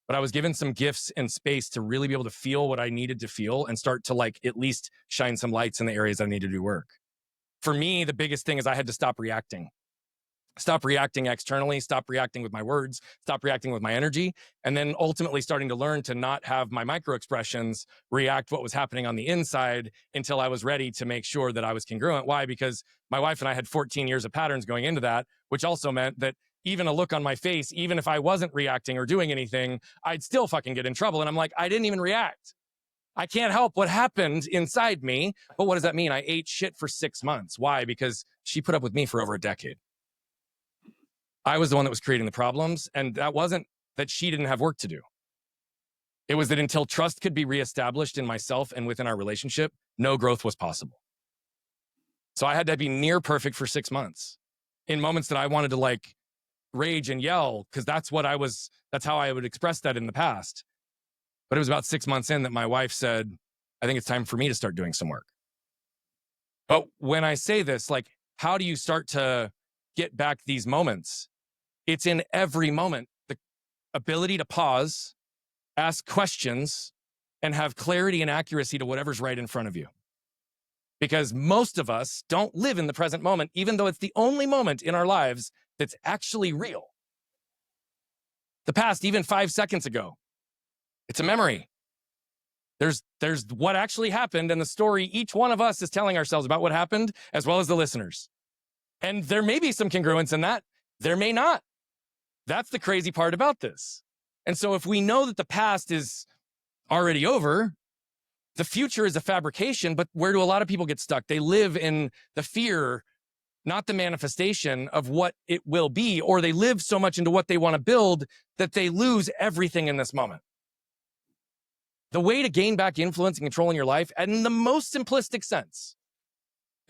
But I was given some gifts and space to really be able to feel what I needed to feel and start to at least shine some lights in the areas I needed to do work. For me, the biggest thing is I had to stop reacting. Stop reacting externally, stop reacting with my words, stop reacting with my energy, and then ultimately starting to learn to not have my micro expressions react what was happening on the inside until I was ready to make sure that I was congruent. Why? Because my wife and I had 14 years of patterns going into that, which also meant that even a look on my face, even if I wasn't reacting or doing anything, I'd still fucking get in trouble. And I'm like, I didn't even react. I can't help what happened inside me. But what does that mean? I ate shit for 6 months. Why? Because she put up with me for over a decade. I was the one that was creating the problems. And that wasn't that she didn't have work to do. It was that until trust could be reestablished in myself and within our relationship, no growth was possible. So I had to be near perfect for 6 months in moments that I wanted to rage and yell, because that's how I would express that in the past. But it was about 6 months in that my wife said, I think it's time for me to start doing some work. But when I say this, how do you start to get back these moments? It's in every moment, the ability to pause, ask questions, and have clarity and accuracy to whatever's right in front of you. Because most of us don't live in the present moment, even though it's the only moment in our lives that's actually real. The past, even 5 seconds ago, it's a memory. There's what actually happened and the story each one of us is telling ourselves about what happened, as well as the listeners. And there may be some congruence in that. There may not. That's the crazy part about this. And so if we know that the past is already over, the future is a fabrication, but where do a lot of people get stuck? They live in the fear, not the manifestation of what it will be, or they live so much into what they want to build that they lose everything in this moment. The way to gain back influence and control in your life, and in the most simplistic sense,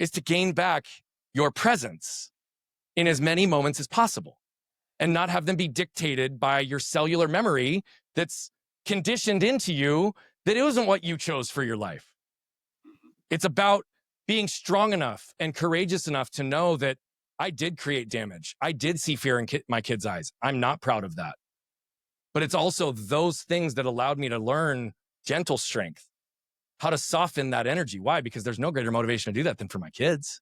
is to gain back your presence in as many moments as possible and not have them be dictated by your cellular memory that's conditioned into you that it wasn't what you chose for your life. It's about being strong enough and courageous enough to know that I did create damage. I did see fear in my kids' eyes. I'm not proud of that. But it's also those things that allowed me to learn gentle strength, how to soften that energy. Why? Because there's no greater motivation to do that than for my kids.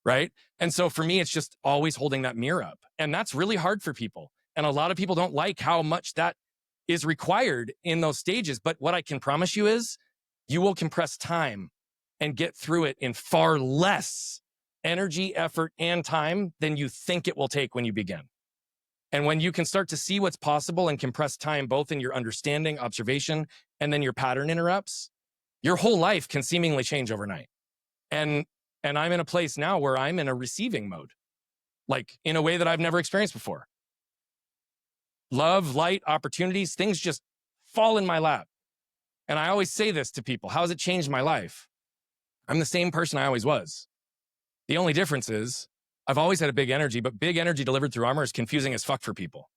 Right? And so for me, it's just always holding that mirror up. And that's really hard for people. And a lot of people don't like how much that is required in those stages. But what I can promise you is you will compress time and get through it in far less energy, effort, and time than you think it will take when you begin. And when you can start to see what's possible and compress time, both in your understanding, observation, and then your pattern interrupts, your whole life can seemingly change overnight. And I'm in a place now where I'm in a receiving mode, in a way that I've never experienced before. Love, light, opportunities, things just fall in my lap. And I always say this to people, how has it changed my life? I'm the same person I always was. The only difference is I've always had a big energy, but big energy delivered through armor is confusing as fuck for people.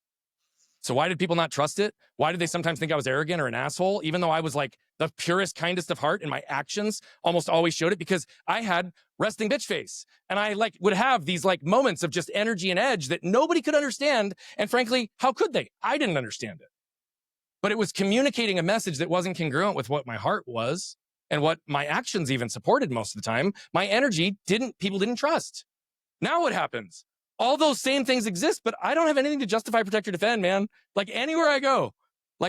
So why did people not trust it? Why did they sometimes think I was arrogant or an asshole? Even though I was the purest, kindest of heart, and my actions almost always showed it, because I had resting bitch face. And I would have these moments of just energy and edge that nobody could understand. And frankly, how could they? I didn't understand it. But it was communicating a message that wasn't congruent with what my heart was and what my actions even supported most of the time. My energy people didn't trust. Now what happens? All those same things exist, but I don't have anything to justify, protect, or defend, man. Anywhere I go,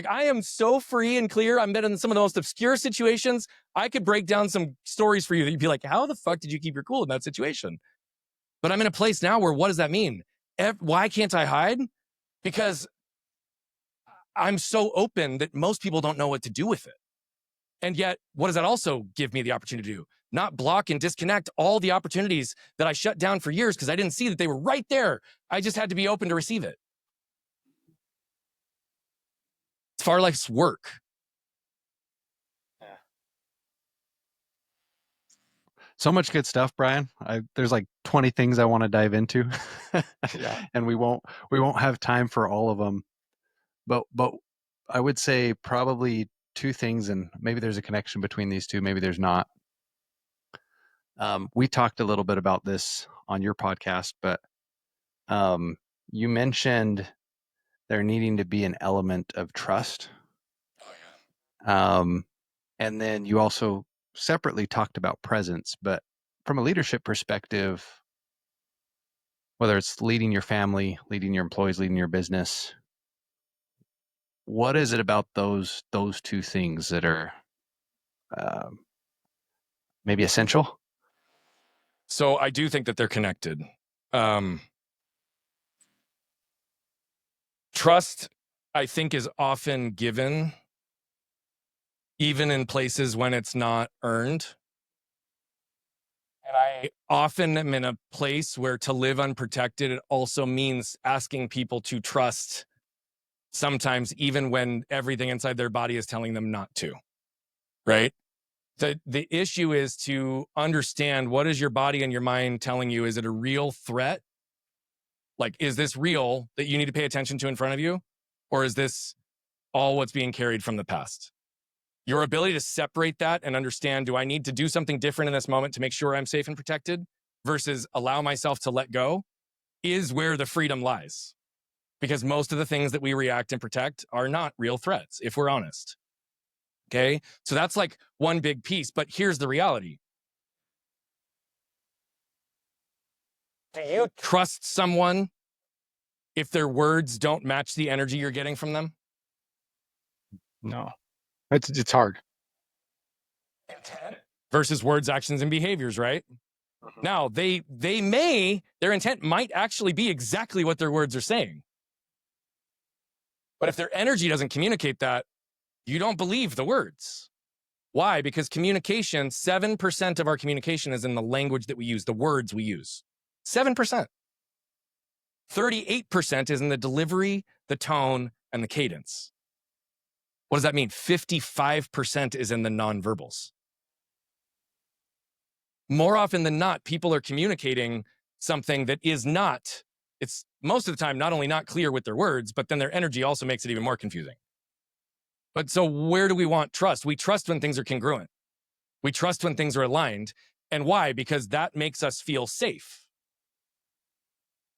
I am so free and clear. I've been in some of the most obscure situations. I could break down some stories for you that you'd be like, how the fuck did you keep your cool in that situation? But I'm in a place now where, what does that mean? Why can't I hide? because I'm so open that most people don't know what to do with it. And yet, what does that also give me the opportunity to do? Not block and disconnect all the opportunities that I shut down for years because I didn't see that they were right there. I just had to be open to receive it. It's far less work. So much good stuff, Brian. There's like 20 things I want to dive into, and we won't have time for all of them. But I would say probably two things, and maybe there's a connection between these two. Maybe there's not. We talked a little bit about this on your podcast, but you mentioned there needing to be an element of trust. Oh, yeah. And then you also separately talked about presence, but from a leadership perspective, whether it's leading your family, leading your employees, leading your business, what is it about those two things that are maybe essential? So I do think that they're connected. Trust, I think, is often given, even in places when it's not earned. And I often am in a place where to live unprotected, it also means asking people to trust sometimes, even when everything inside their body is telling them not to, right? The issue is to understand, what is your body and your mind telling you? Is it a real threat? Like, is this real that you need to pay attention to in front of you? Or is this all what's being carried from the past? Your ability to separate that and understand, do I need to do something different in this moment to make sure I'm safe and protected versus allow myself to let go, is where the freedom lies. Because most of the things that we react and protect are not real threats, if we're honest. Okay? So that's like one big piece. But here's the reality. Do you trust someone if their words don't match the energy you're getting from them? No, it's hard. Intent versus words, actions, and behaviors, right? Now, their intent might actually be exactly what their words are saying. But if their energy doesn't communicate that, you don't believe the words. Why? Because communication, 7% of our communication is in the language that we use, the words we use. 7%. 38% is in the delivery, the tone, and the cadence. What does that mean? 55% is in the nonverbals. More often than not, people are communicating something that is not, it's most of the time not only not clear with their words, but then their energy also makes it even more confusing. But so where do we want trust? We trust when things are congruent. We trust when things are aligned. And why? Because that makes us feel safe.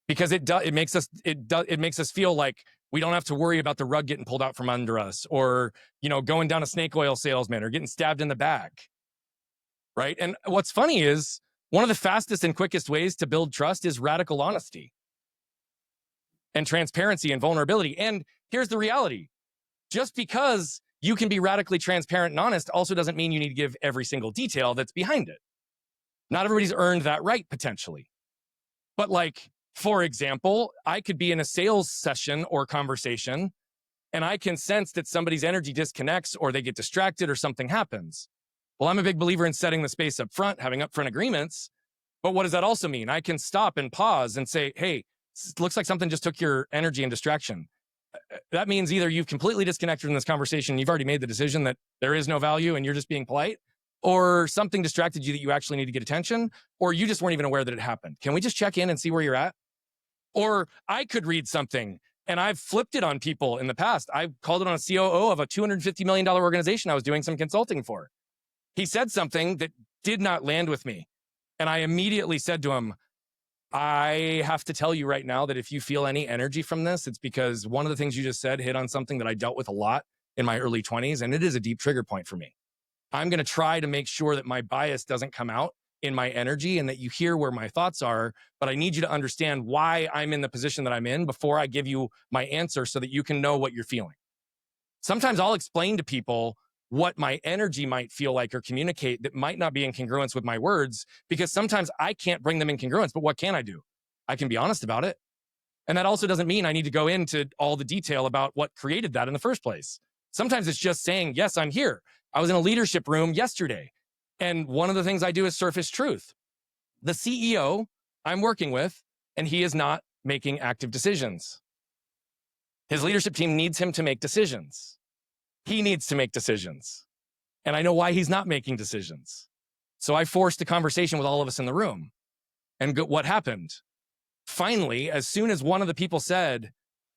Because it makes us feel like we don't have to worry about the rug getting pulled out from under us, or, going down a snake oil salesman, or getting stabbed in the back. Right? And what's funny is, one of the fastest and quickest ways to build trust is radical honesty and transparency and vulnerability. And here's the reality. Just because you can be radically transparent and honest also doesn't mean you need to give every single detail that's behind it. Not everybody's earned that right, potentially. But for example, I could be in a sales session or conversation, and I can sense that somebody's energy disconnects, or they get distracted, or something happens. Well, I'm a big believer in setting the space up front, having upfront agreements. But what does that also mean? I can stop and pause and say, hey, it looks like something just took your energy and distraction. That means either you've completely disconnected from this conversation, you've already made the decision that there is no value and you're just being polite, or something distracted you that you actually need to get attention, or you just weren't even aware that it happened. Can we just check in and see where you're at? Or I could read something, and I've flipped it on people in the past. I called it on a COO of a $250 million organization I was doing some consulting for. He said something that did not land with me. And I immediately said to him, I have to tell you right now that if you feel any energy from this, it's because one of the things you just said hit on something that I dealt with a lot in my early 20s, and it is a deep trigger point for me. I'm going to try to make sure that my bias doesn't come out in my energy and that you hear where my thoughts are, but I need you to understand why I'm in the position that I'm in before I give you my answer so that you can know what you're feeling. Sometimes I'll explain to people what my energy might feel like or communicate that might not be in congruence with my words, because sometimes I can't bring them in congruence, but what can I do? I can be honest about it. And that also doesn't mean I need to go into all the detail about what created that in the first place. Sometimes it's just saying, yes, I'm here. I was in a leadership room yesterday. And one of the things I do is surface truth. The CEO I'm working with, and he is not making active decisions. His leadership team needs him to make decisions. He needs to make decisions. And I know why he's not making decisions. So I forced a conversation with all of us in the room. And what happened? Finally, as soon as one of the people said,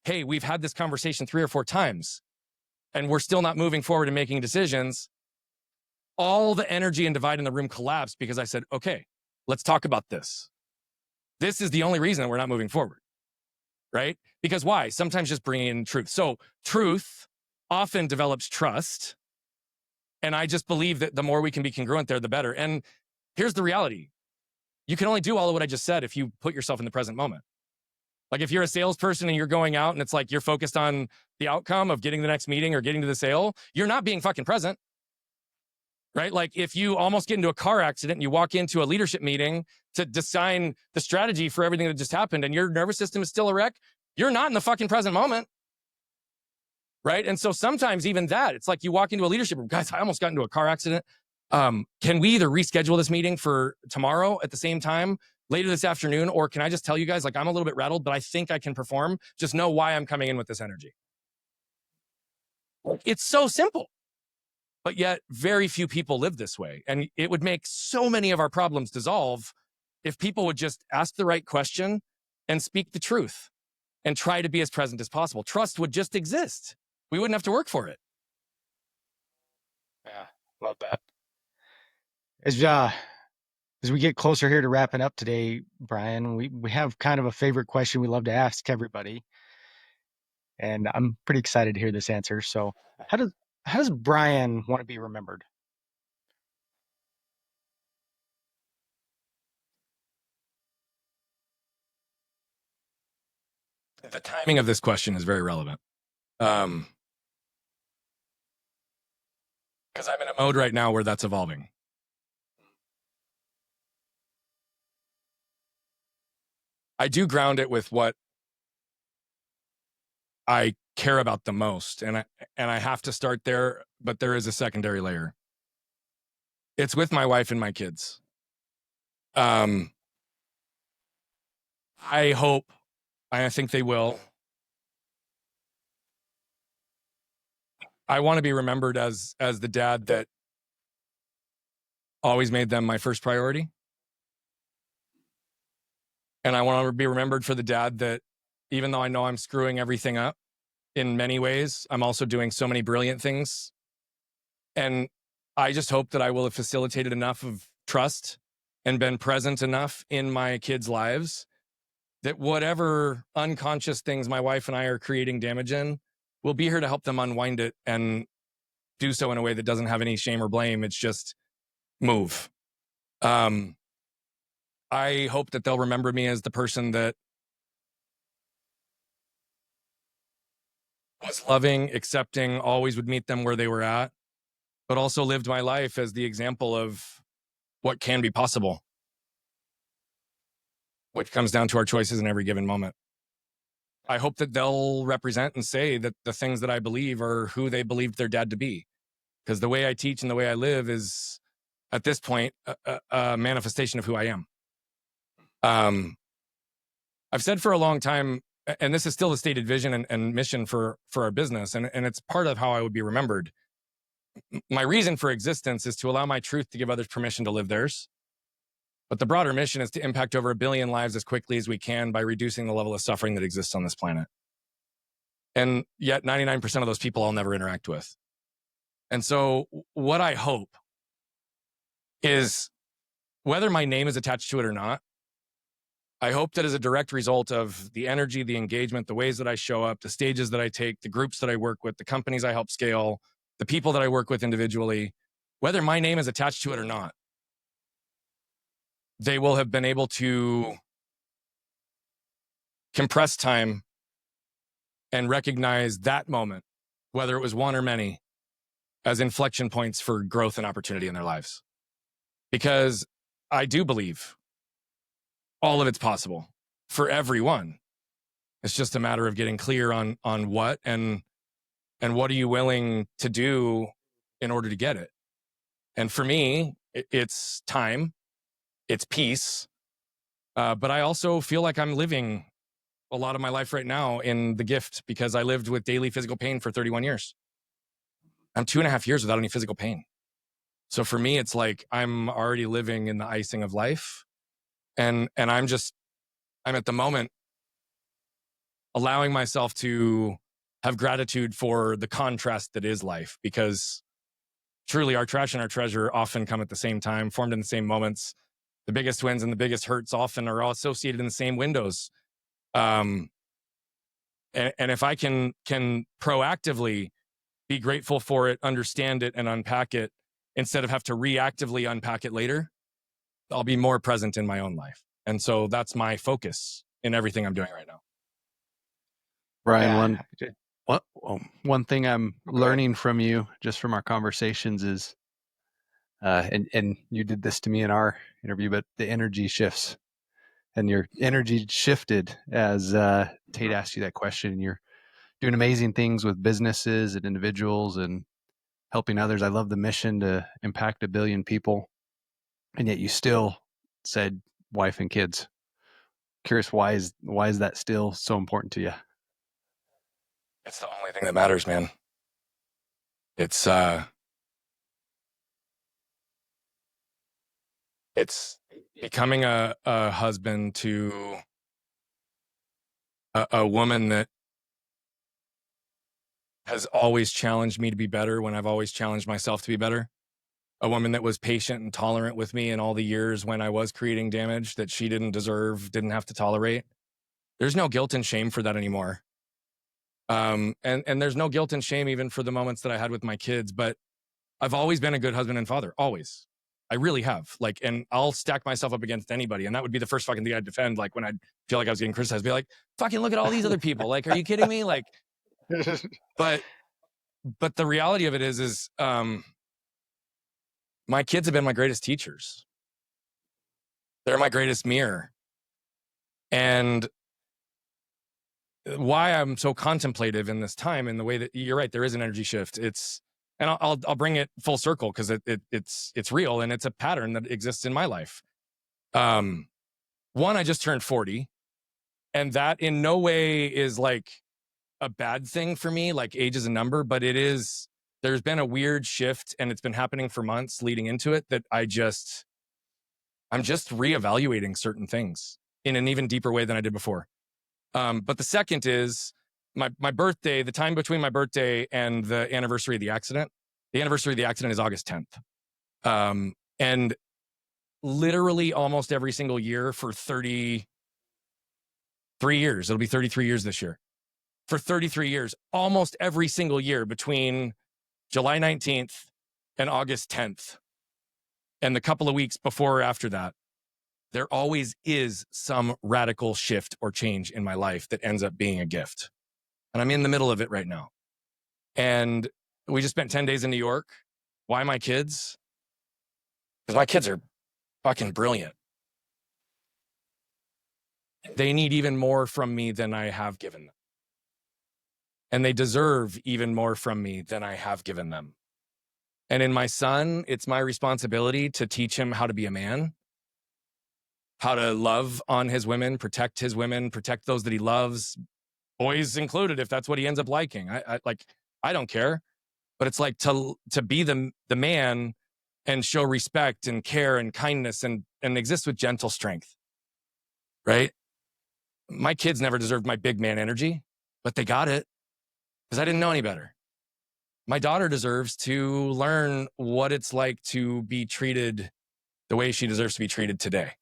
hey, we've had this conversation 3 or 4 times, and we're still not moving forward and making decisions, all the energy and divide in the room collapsed because I said, okay, let's talk about this. This is the only reason that we're not moving forward, right? Because why? Sometimes just bringing in truth. So truth often develops trust. And I just believe that the more we can be congruent there, the better. And here's the reality. You can only do all of what I just said if you put yourself in the present moment. Like if you're a salesperson and you're going out and it's like you're focused on the outcome of getting the next meeting or getting to the sale, you're not being fucking present, right? Like if you almost get into a car accident and you walk into a leadership meeting to design the strategy for everything that just happened and your nervous system is still a wreck, you're not in the fucking present moment, right? And so sometimes even that, it's like you walk into a leadership room, guys, I almost got into a car accident. Can we either reschedule this meeting for tomorrow at the same time, later this afternoon, or can I just tell you guys, like, I'm a little bit rattled, but I think I can perform. Just know why I'm coming in with this energy. It's so simple, but yet very few people live this way. And it would make so many of our problems dissolve if people would just ask the right question and speak the truth and try to be as present as possible. Trust would just exist. We wouldn't have to work for it. Yeah, love that. As we get closer here to wrapping up today, Brian, we have kind of a favorite question we love to ask everybody, and I'm pretty excited to hear this answer. So, how does Brian want to be remembered? The timing of this question is very relevant. Because I'm in a mode right now where that's evolving. I do ground it with what I care about the most. And I have to start there, but there is a secondary layer. It's with my wife and my kids. I hope, I think they will. I want to be remembered as the dad that always made them my first priority. And I want to be remembered for the dad that, even though I know I'm screwing everything up in many ways, I'm also doing so many brilliant things. And I just hope that I will have facilitated enough of trust and been present enough in my kids' lives that whatever unconscious things my wife and I are creating damage in, we'll be here to help them unwind it and do so in a way that doesn't have any shame or blame. It's just move. I hope that they'll remember me as the person that was loving, accepting, always would meet them where they were at, but also lived my life as the example of what can be possible, which comes down to our choices in every given moment. I hope that they'll represent and say that the things that I believe are who they believed their dad to be. Because the way I teach and the way I live is, at this point, a manifestation of who I am. I've said for a long time, and this is still the stated vision and mission for our business, and it's part of how I would be remembered. My reason for existence is to allow my truth to give others permission to live theirs. But the broader mission is to impact over 1 billion lives as quickly as we can by reducing the level of suffering that exists on this planet. And yet 99% of those people I'll never interact with. And so what I hope is, whether my name is attached to it or not, I hope that as a direct result of the energy, the engagement, the ways that I show up, the stages that I take, the groups that I work with, the companies I help scale, the people that I work with individually, whether my name is attached to it or not, they will have been able to compress time and recognize that moment, whether it was one or many, as inflection points for growth and opportunity in their lives. Because I do believe all of it's possible for everyone. It's just a matter of getting clear on what and what are you willing to do in order to get it. And for me, it's time, it's peace. But I also feel like I'm living a lot of my life right now in the gift, because I lived with daily physical pain for 31 years. I'm 2.5 years without any physical pain. So for me, it's like I'm already living in the icing of life. And I'm at the moment allowing myself to have gratitude for the contrast that is life, because truly our trash and our treasure often come at the same time, formed in the same moments. The biggest wins and the biggest hurts often are all associated in the same windows. And if I can proactively be grateful for it, understand it, and unpack it, instead of have to reactively unpack it later, I'll be more present in my own life. And so that's my focus in everything I'm doing right now. Brian, one thing I'm learning from you, just from our conversations, is, and you did this to me in our interview, but the energy shifts, and your energy shifted as Tate asked you that question. You're doing amazing things with businesses and individuals and helping others. I love the mission to impact 1 billion people, and yet you still said wife and kids. Curious, why is that still so important to you? It's the only thing that matters, man. It's becoming a husband to a woman that has always challenged me to be better when I've always challenged myself to be better. A woman that was patient and tolerant with me in all the years when I was creating damage that she didn't deserve, didn't have to tolerate. There's no guilt and shame for that anymore. And there's no guilt and shame even for the moments that I had with my kids, but I've always been a good husband and father, always. I really have. Like, and I'll stack myself up against anybody. And that would be the first fucking thing I'd defend. Like when I'd feel like I was getting criticized, be like, fucking look at all these other people. Like, are you kidding me? Like, but the reality of it is my kids have been my greatest teachers. They're my greatest mirror. And why I'm so contemplative in this time, in the way that you're right, there is an energy shift. And I'll bring it full circle, because it's real, and it's a pattern that exists in my life. One, I just turned 40, and that in no way is like a bad thing for me. Like, age is a number, but there's been a weird shift, and it's been happening for months leading into it, that I'm just reevaluating certain things in an even deeper way than I did before. But the second is my birthday, the time between my birthday and the anniversary of the accident. The anniversary of the accident is August 10th. And literally almost every single year for 33 years, it'll be 33 years this year. For 33 years, almost every single year between July 19th and August 10th, and the couple of weeks before or after that, there always is some radical shift or change in my life that ends up being a gift. And I'm in the middle of it right now. And we just spent 10 days in New York. Why my kids? Because my kids are fucking brilliant. They need even more from me than I have given them. And they deserve even more from me than I have given them. And in my son, it's my responsibility to teach him how to be a man, how to love on his women, protect those that he loves, boys included, if that's what he ends up liking. I don't care, but it's like to be the man and show respect and care and kindness and exist with gentle strength, right? My kids never deserved my big man energy, but they got it because I didn't know any better. My daughter deserves to learn what it's like to be treated the way she deserves to be treated today.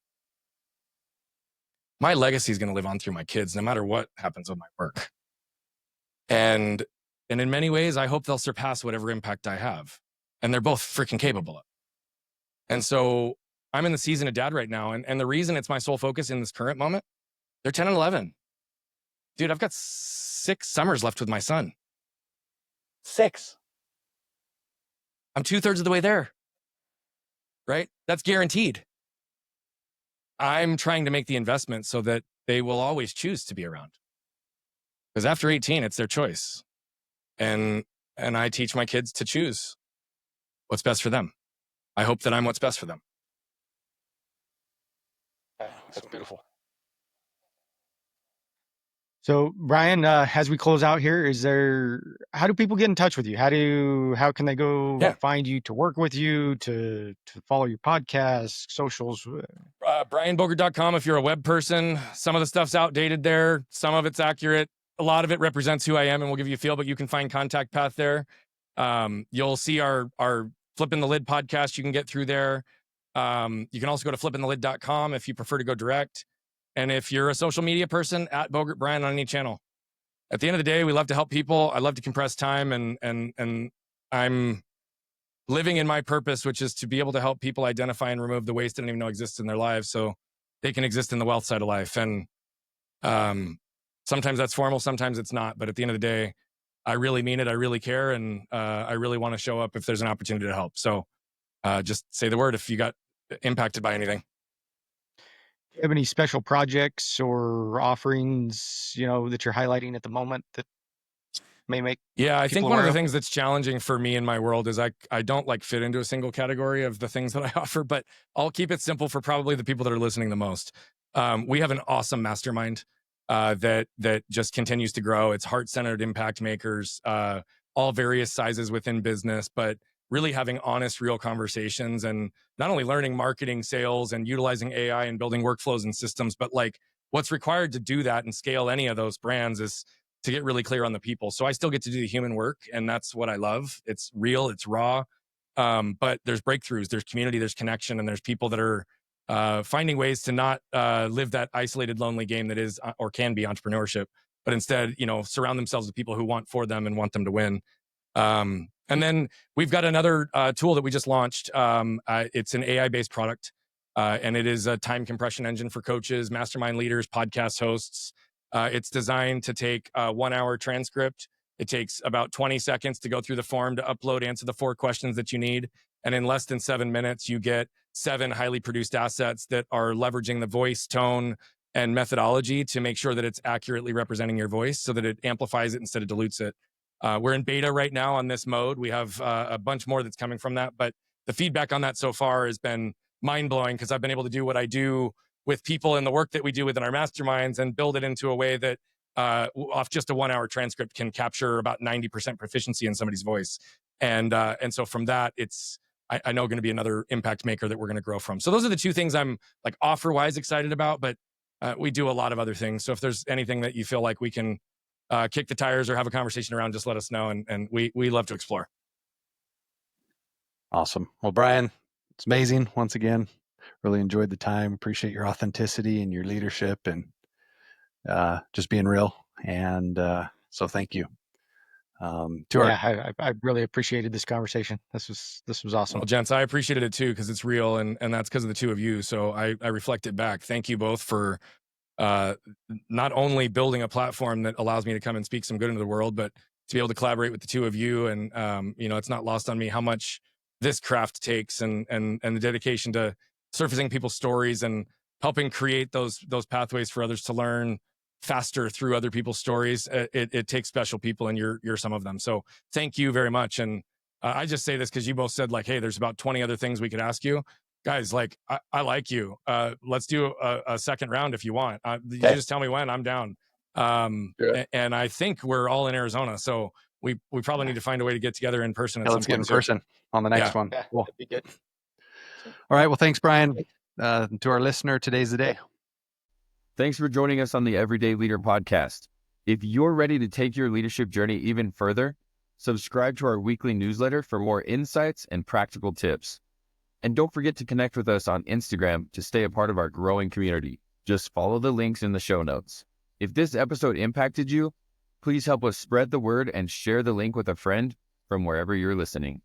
My legacy is going to live on through my kids, no matter what happens with my work. And in many ways, I hope they'll surpass whatever impact I have. And they're both freaking capable of it. And so I'm in the season of dad right now. And the reason it's my sole focus in this current moment, they're 10 and 11. Dude, I've got 6 summers left with my son. 6. I'm 2/3 of the way there, right? That's guaranteed. I'm trying to make the investment so that they will always choose to be around. Because after 18, it's their choice. And I teach my kids to choose what's best for them. I hope that I'm what's best for them. That's beautiful. So Brian, as we close out here, how do people get in touch with you? How can they go find you to work with you, to follow your podcast, socials? BrianBogert.com if you're a web person. Some of the stuff's outdated there. Some of it's accurate. A lot of it represents who I am and will give you a feel, but you can find contact path there. You'll see our Flipping the Lid podcast. You can get through there. You can also go to flippingthelid.com if you prefer to go direct. And if you're a social media person, at Bogert Brian on any channel. At the end of the day, we love to help people. I love to compress time, and I'm living in my purpose, which is to be able to help people identify and remove the waste they don't even know exists in their lives so they can exist in the wealth side of life. And sometimes that's formal, sometimes it's not. But at the end of the day, I really mean it. I really care. And I really want to show up if there's an opportunity to help. So just say the word if you got impacted by anything. Do you have any special projects or offerings, that you're highlighting at the moment that may make? Yeah, I think one of the things that's challenging for me in my world is I don't fit into a single category of the things that I offer, but I'll keep it simple for probably the people that are listening the most. We have an awesome mastermind that just continues to grow. It's heart-centered impact makers, all various sizes within business, but really having honest, real conversations and not only learning marketing, sales, and utilizing AI and building workflows and systems, but what's required to do that and scale any of those brands is to get really clear on the people. So I still get to do the human work, and that's what I love. It's real, it's raw, but there's breakthroughs, there's community, there's connection, and there's people that are finding ways to not live that isolated, lonely game that is or can be entrepreneurship, but instead, surround themselves with people who want for them and want them to win. And then we've got another tool that we just launched. It's an AI-based product, and it is a time compression engine for coaches, mastermind leaders, podcast hosts. It's designed to take a 1-hour transcript. It takes about 20 seconds to go through the form, to upload, answer the 4 questions that you need. And in less than 7 minutes, you get 7 highly produced assets that are leveraging the voice, tone, and methodology to make sure that it's accurately representing your voice so that it amplifies it instead of dilutes it. We're in beta right now on this mode. We have a bunch more that's coming from that, but the feedback on that so far has been mind-blowing because I've been able to do what I do with people in the work that we do within our masterminds and build it into a way that off just a 1-hour transcript can capture about 90% proficiency in somebody's voice. And so from that, it's, I know, going to be another impact maker that we're going to grow from. So those are the 2 things I'm offer-wise excited about, but we do a lot of other things. So if there's anything that you feel like we can kick the tires or have a conversation around, just let us know. And we love to explore. Awesome. Well, Brian, it's amazing. Once again, really enjoyed the time. Appreciate your authenticity and your leadership and just being real. And so thank you. I really appreciated this conversation. This was awesome. Well, gents, I appreciated it too, because it's real, and that's because of the 2 of you. So I reflect it back. Thank you both for not only building a platform that allows me to come and speak some good into the world, but to be able to collaborate with the 2 of you. And it's not lost on me how much this craft takes and the dedication to surfacing people's stories and helping create those pathways for others to learn faster through other people's stories. It takes special people, and you're some of them. So thank you very much. And I just say this because you both said hey, there's about 20 other things we could ask you. Guys, I like you. Let's do a second round if you want. You just tell me when. I'm down. Sure. And I think we're all in Arizona, so we probably need to find a way to get together in person. Let's get in person on the next one. Yeah, cool. That'd be good. All right. Well, thanks, Brian. To our listener, today's the day. Thanks for joining us on the Everyday Leader podcast. If you're ready to take your leadership journey even further, subscribe to our weekly newsletter for more insights and practical tips. And don't forget to connect with us on Instagram to stay a part of our growing community. Just follow the links in the show notes. If this episode impacted you, please help us spread the word and share the link with a friend from wherever you're listening.